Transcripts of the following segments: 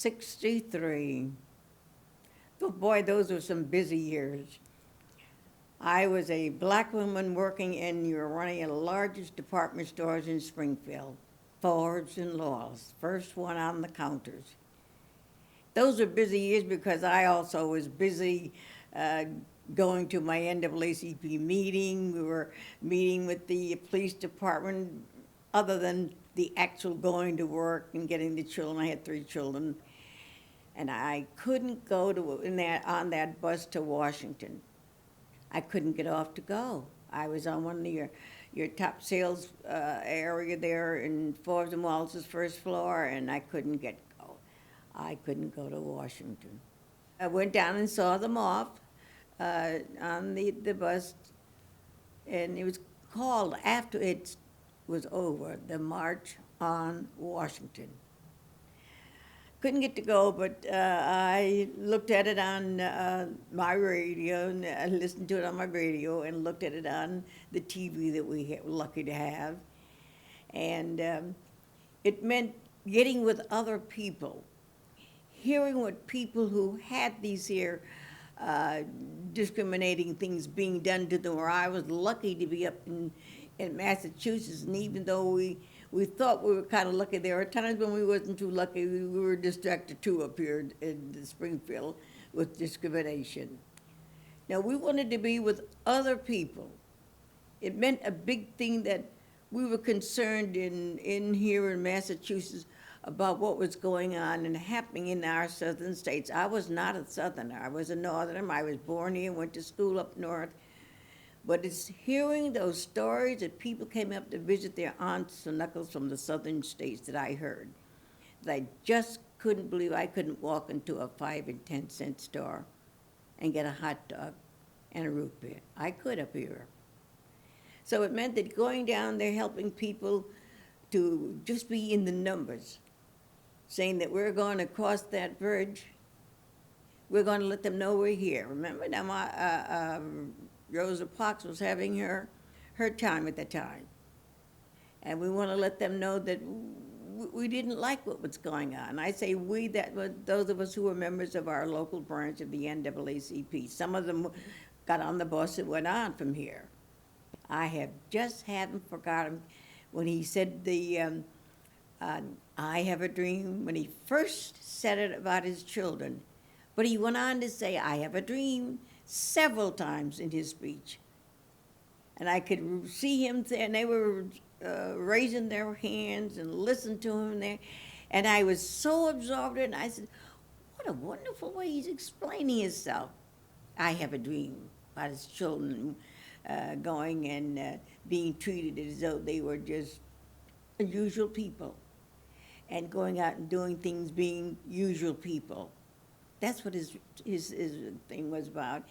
63. Oh boy, those were some busy years. I was a black woman working in, you were running the largest department stores in Springfield, Forbes and Law's, first one on the counters. Those were busy years because I also was busy going to my NAACP meeting. We were meeting with the police department, other than the actual going to work and getting the children. I had 3 children. And I couldn't go on that bus to Washington. I couldn't get off to go. I was on one of your top sales area there in Forbes and Wallace's first floor, and I couldn't go. I couldn't go to Washington. I went down and saw them off on the bus, and it was called, after it was over, the March on Washington. Couldn't get to go, but I looked at it on my radio, and I listened to it on my radio, and looked at it on the TV that we were lucky to have. And it meant getting with other people, hearing what people who had these here discriminating things being done to them, where I was lucky to be up in Massachusetts, and even though we thought we were kind of lucky, there were times when we wasn't too lucky. We were distracted too up here in Springfield with discrimination. Now, we wanted to be with other people. It meant a big thing that we were concerned in here in Massachusetts about what was going on and happening in our southern states. I was not a southerner. I was a northerner. I was born here, went to school up north. But it's hearing those stories that people came up to visit their aunts and uncles from the southern states that I heard, that I just couldn't believe. I couldn't walk into a 5 and 10 cent store and get a hot dog and a root beer. I could up here. So it meant that going down there, helping people to just be in the numbers, saying that we're going to cross that bridge, we're going to let them know we're here. Remember, now Rosa Parks was having her time at the time. And we want to let them know that we didn't like what was going on. I say we, that was those of us who were members of our local branch of the NAACP. Some of them got on the bus and went on from here. I haven't forgotten when he said I have a dream, when he first said it about his children. But he went on to say, I have a dream, several times in his speech. And I could see him there, and they were raising their hands and listened to him there. And I was so absorbed in it, and I said, what a wonderful way he's explaining himself. I have a dream about his children going and being treated as though they were just usual people, and going out and doing things being usual people. That's what his thing was about.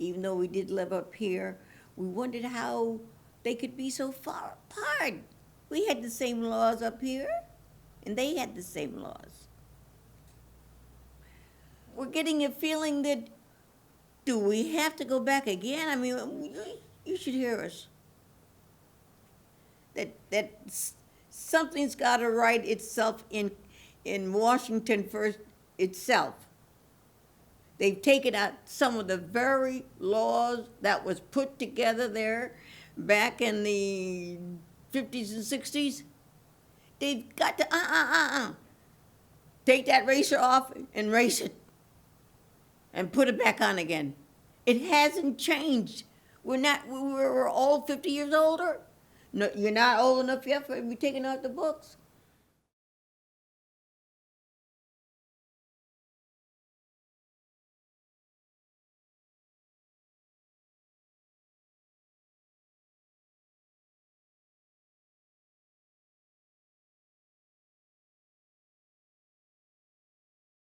Even though we did live up here, we wondered how they could be so far apart. We had the same laws up here, and they had the same laws. We're getting a feeling that, do we have to go back again? I mean, you should hear us. That something's got to right itself in Washington first itself. They've taken out some of the very laws that was put together there back in the 50s and 60s. They've got to take that racer off and race it and put it back on again. It hasn't changed. We're all 50 years older. No, you're not old enough yet for to be taken off the books.